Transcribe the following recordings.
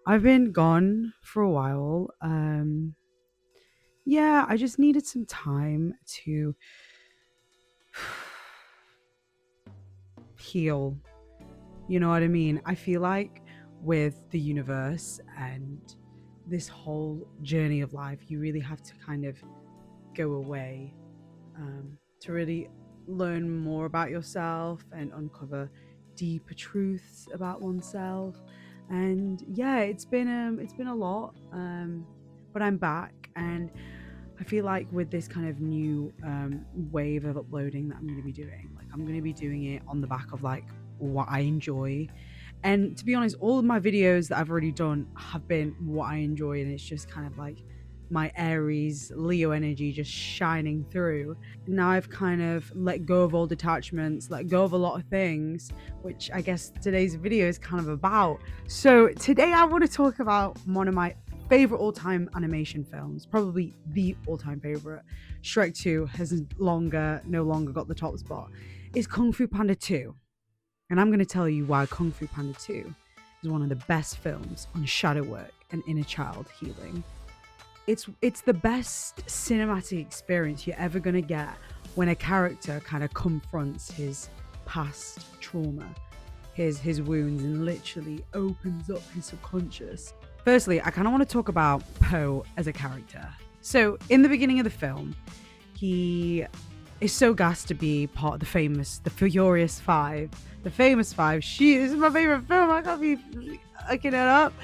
I've been gone for a while. Yeah, I just needed some time to heal. You know what I mean? I feel like with the universe and this whole journey of life, you really have to kind of go away to really learn more about yourself and uncover deeper truths about oneself. And yeah, it's been a lot, but I'm back, and I feel like with this kind of new wave of uploading that I'm going to be doing, like I'm going to be doing it on the back of like what I enjoy. And to be honest, all of my videos that I've already done have been what I enjoy, and it's just kind of like my Aries Leo energy just shining through. Now I've kind of let go of all detachments, let go of a lot of things, which I guess today's video is kind of about. So today I want to talk about one of my favorite all-time animation films, probably the all-time favorite. Shrek 2 has no longer got the top spot. Is Kung Fu Panda 2. And I'm going to tell you why Kung Fu Panda 2 is one of the best films on shadow work and inner child healing. It's the best cinematic experience you're ever going to get when a character kind of confronts his past trauma, his wounds, and literally opens up his subconscious. Firstly, I kind of want to talk about Poe as a character. So, in the beginning of the film, he is so gassed to be part of the Furious Five. The famous five. This is my favorite film. I can't be looking it up.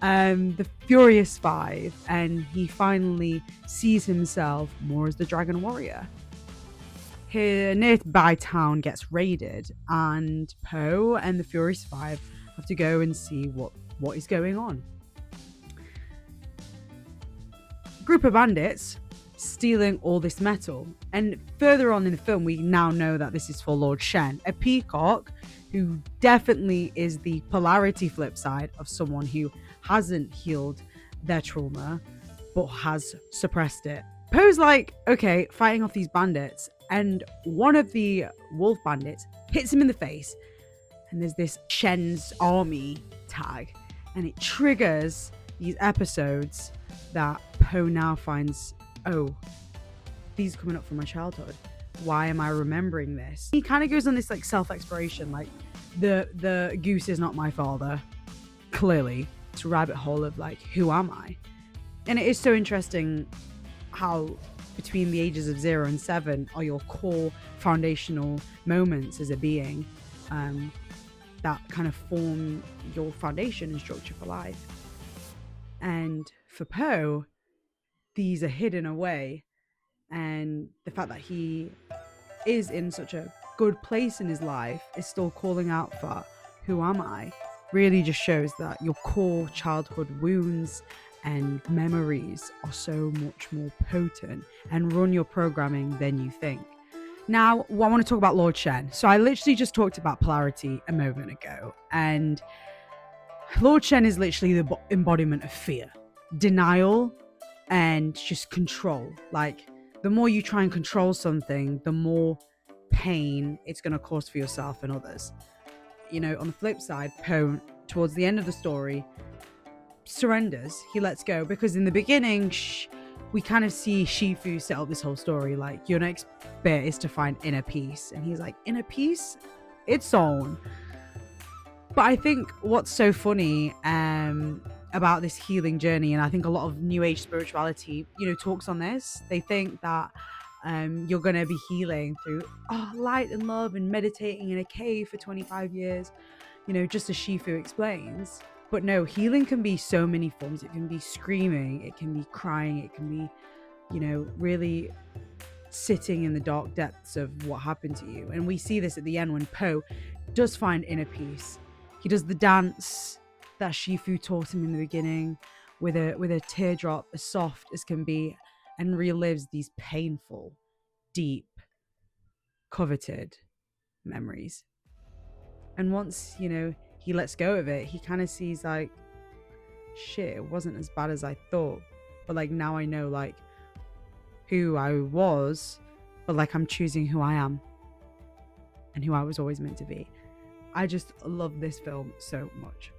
The Furious Five, and he finally sees himself more as the Dragon Warrior. His nearby town gets raided, and Poe and the Furious Five have to go and see what is going on. A group of bandits stealing all this metal, and further on in the film we now know that this is for Lord Shen, a peacock who definitely is the polarity flip side of someone who hasn't healed their trauma but has suppressed it. Poe's like, okay, fighting off these bandits, and one of the wolf bandits hits him in the face, and there's this Shen's army tag, and it triggers these episodes that Poe now finds, oh, these are coming up from my childhood. Why am I remembering this? He kind of goes on this like self-exploration, like the goose is not my father, clearly, to rabbit hole of like, who am I? And it is so interesting how between the ages of 0 and 7 are your core foundational moments as a being, that kind of form your foundation and structure for life. And for Poe, these are hidden away, and the fact that he is in such a good place in his life is still calling out for who am I, really just shows that your core childhood wounds and memories are so much more potent and run your programming than you think. Now, I want to talk about Lord Shen. So I literally just talked about polarity a moment ago, and Lord Shen is literally the embodiment of fear, denial, and just control. Like, the more you try and control something, the more pain it's going to cause for yourself and others. You know, on the flip side, Poe, towards the end of the story, surrenders. He lets go, because in the beginning, we kind of see Shifu set up this whole story like, your next bit is to find inner peace. And he's like, inner peace? Its own. But I think what's so funny about this healing journey, and I think a lot of New Age spirituality, talks on this. They think that you're going to be healing through light and love and meditating in a cave for 25 years, just as Shifu explains. But no, healing can be so many forms. It can be screaming, it can be crying, it can be, really sitting in the dark depths of what happened to you. And we see this at the end when Poe does find inner peace. He does the dance that Shifu taught him in the beginning with a teardrop as soft as can be, and relives these painful, deep, coveted memories. And once, he lets go of it, he kind of sees like, shit, it wasn't as bad as I thought. But like, now I know like who I was, but like I'm choosing who I am and who I was always meant to be. I just love this film so much.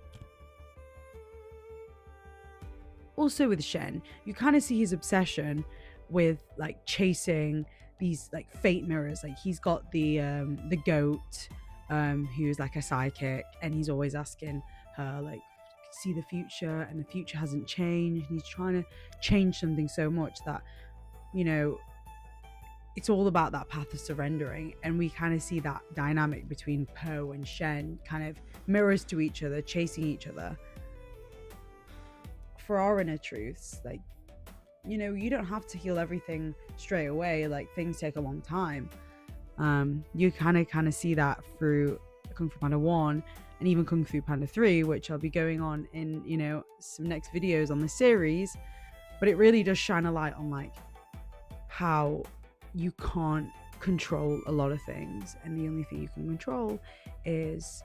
Also with Shen, you kind of see his obsession with like chasing these like fate mirrors. Like he's got the goat, who's like a psychic, and he's always asking her like see the future, and the future hasn't changed. And he's trying to change something so much that, you know, it's all about that path of surrendering. And we kind of see that dynamic between Po and Shen kind of mirrors to each other, chasing each other for our inner truths. Like, you know, you don't have to heal everything straight away. Like, things take a long time. You kind of see that through Kung Fu Panda 1 and even Kung Fu Panda 3, which I'll be going on in, you know, some next videos on the series. But it really does shine a light on like how you can't control a lot of things, and the only thing you can control is,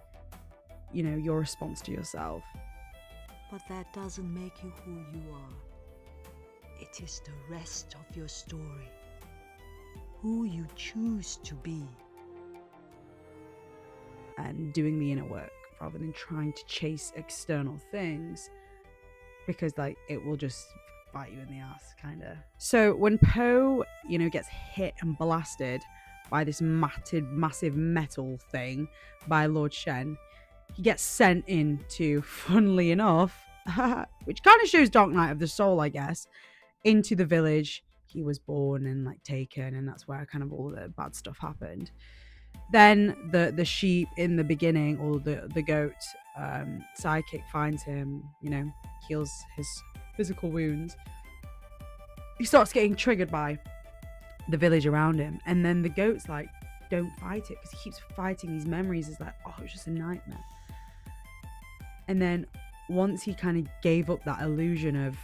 you know, your response to yourself. But that doesn't make you who you are. It is the rest of your story. Who you choose to be. And doing the inner work rather than trying to chase external things, because like it will just bite you in the ass, kind of. So when Po, you know, gets hit and blasted by this massive metal thing by Lord Shen, he gets sent into, funnily enough, which kind of shows Dark Night of the Soul, I guess, into the village he was born and like taken, and that's where kind of all the bad stuff happened. Then the sheep in the beginning, or the goat psychic, finds him, you know, heals his physical wounds. He starts getting triggered by the village around him, and then the goat's like, don't fight it, because he keeps fighting these memories. It's like, oh, it's just a nightmare. And then once he kind of gave up that illusion of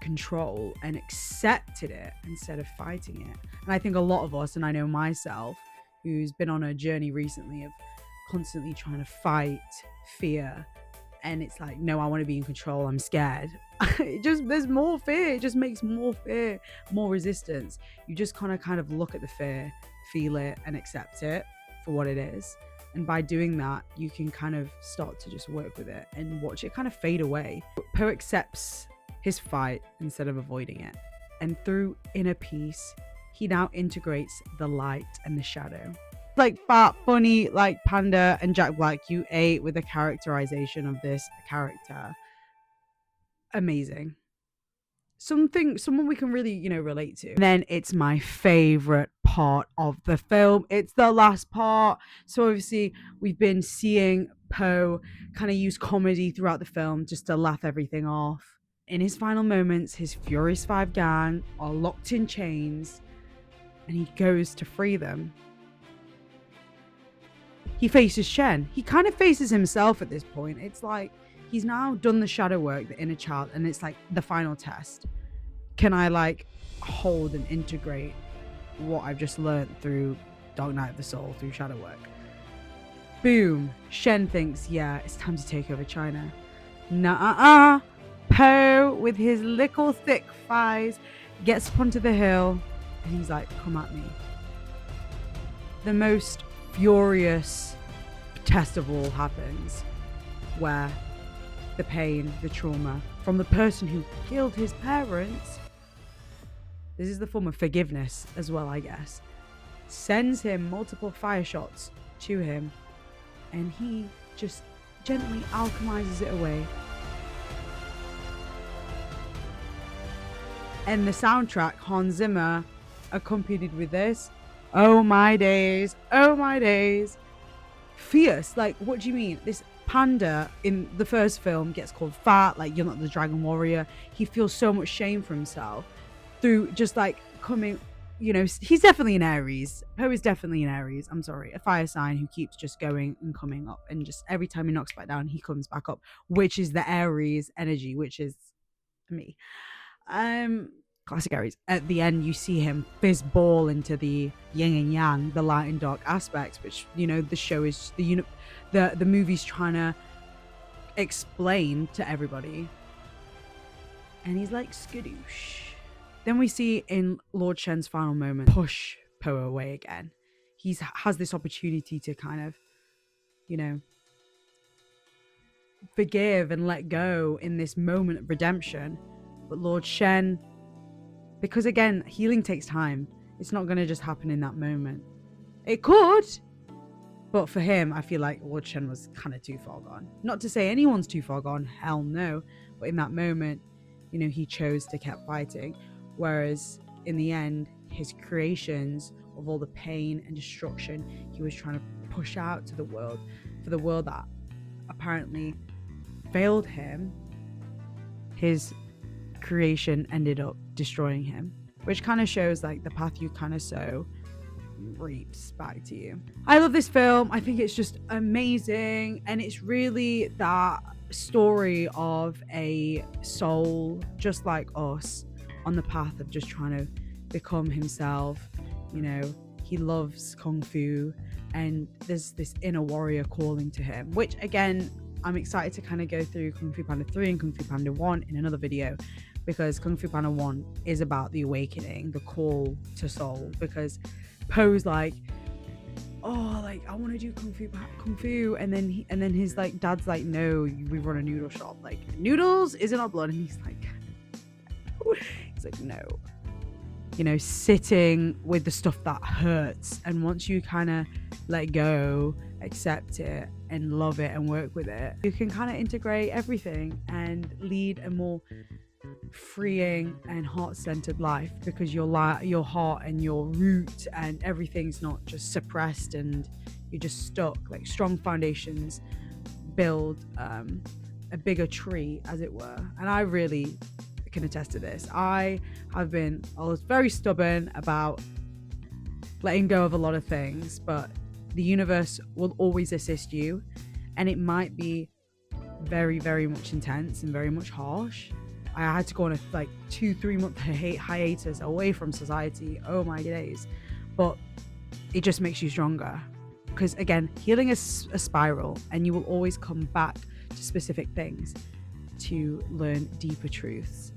control and accepted it instead of fighting it, and I think a lot of us, and I know myself, who's been on a journey recently of constantly trying to fight fear, and it's like, no, I want to be in control, I'm scared. There's more fear. It just makes more fear, more resistance. You just kind of look at the fear, feel it, and accept it for what it is. And by doing that, you can kind of start to just work with it and watch it kind of fade away. Po accepts his fight instead of avoiding it. And through inner peace, he now integrates the light and the shadow. Like fat, funny, like Panda and Jack Black, you ate with the characterization of this character. Amazing. Someone we can really, you know, relate to. And then it's my favorite part of the film. It's the last part. So obviously we've been seeing Po kind of use comedy throughout the film just to laugh everything off. In his final moments, his Furious 5 gang are locked in chains, and he goes to free them. He faces Shen. He kind of faces himself at this point. It's like he's now done the shadow work, the inner child, and it's like the final test. Can I like hold and integrate what I've just learned through Dark Night of the Soul, through shadow work? Boom. Shen thinks, yeah, it's time to take over China. Nuh-uh-uh. Po, with his little thick thighs, gets up onto the hill, and he's like, come at me. The most furious test of all happens, where the pain, the trauma from the person who killed his parents, this is the form of forgiveness as well, I guess, sends him multiple fire shots to him, and he just gently alchemizes it away. And the soundtrack, Hans Zimmer, accompanied with this, oh my days, oh my days. Fierce. Like, what do you mean? This panda in the first film gets called fat, like, you're not the dragon warrior. He feels so much shame for himself through just like coming, you know, he's definitely an Aries. Po is definitely an Aries. I'm sorry, a fire sign who keeps just going and coming up, and just every time he knocks back down, he comes back up, which is the Aries energy, which is me. Classic Aries. At the end, you see him fist ball into the yin and yang, the light and dark aspects, which, you know, the show is the movie's trying to explain to everybody. And he's like, skadoosh. Then we see in Lord Shen's final moment, push Po away again. He has this opportunity to kind of, you know, forgive and let go in this moment of redemption. But Lord Shen, because again, healing takes time. It's not going to just happen in that moment. It could, but for him, I feel like Lord Shen was kind of too far gone. Not to say anyone's too far gone, hell no. But in that moment, you know, he chose to keep fighting. Whereas in the end, his creations of all the pain and destruction he was trying to push out to the world, for the world that apparently failed him, his creation ended up destroying him, which kind of shows like the path you kind of sow reaps back to you. I love this film. I think it's just amazing, and it's really that story of a soul just like us on the path of just trying to become himself. You know, he loves kung fu, and there's this inner warrior calling to him, which again, I'm excited to kind of go through Kung Fu Panda 3 and Kung Fu Panda 1 in another video, because Kung Fu Panda 1 is about the awakening, the call to soul, because Poe's like, oh, like I want to do kung fu, and then his like dad's like, no, we run a noodle shop, like noodles isn't our blood, and he's like no, you know, sitting with the stuff that hurts, and once you kind of let go, accept it and love it and work with it, you can kind of integrate everything and lead a more freeing and heart-centered life, because your heart and your root and everything's not just suppressed and you're just stuck. Like strong foundations build a bigger tree, as it were. And I really can attest to this. I was very stubborn about letting go of a lot of things, but the universe will always assist you, and it might be very, very much intense and very much harsh. I had to go on a like 2-3 month hiatus away from society. Oh my days. But it just makes you stronger, because again, healing is a spiral, and you will always come back to specific things to learn deeper truths,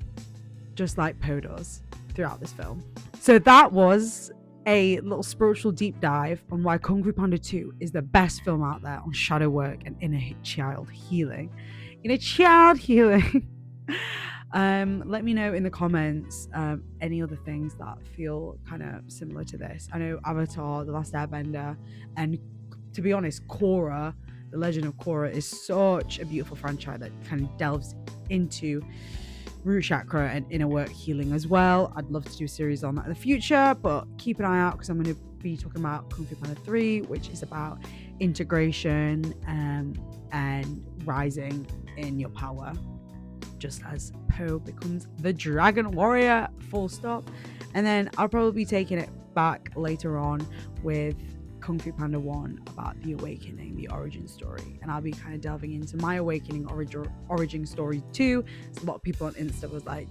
just like Poe does throughout this film. So that was a little spiritual deep dive on why Kung Fu Panda 2 is the best film out there on shadow work and inner child healing. Let me know in the comments any other things that feel kind of similar to this. I know Avatar, The Last Airbender, and to be honest, Korra, The Legend of Korra, is such a beautiful franchise that kind of delves into root chakra and inner work healing as well. I'd love to do a series on that in the future, but keep an eye out, because I'm going to be talking about Kung Fu Panda 3, which is about integration and rising in your power, just as Poe becomes the dragon warrior, full stop. And then I'll probably be taking it back later on with Kung Fu Panda 1 about the awakening, the origin story, and I'll be kind of delving into my awakening origin story too. So a lot of people on Insta was like,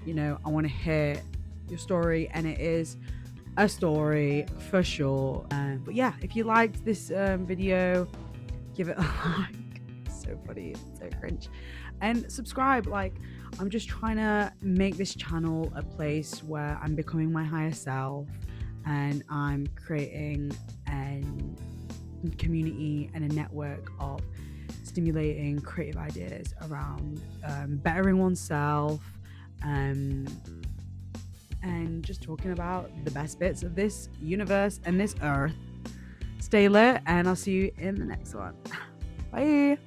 you know, I want to hear your story, and it is a story for sure. But yeah, if you liked this video, give it a like. It's so funny, it's so cringe, and subscribe. Like, I'm just trying to make this channel a place where I'm becoming my higher self, and I'm creating a community and a network of stimulating creative ideas around bettering oneself, and just talking about the best bits of this universe and this earth. Stay lit, and I'll see you in the next one. Bye.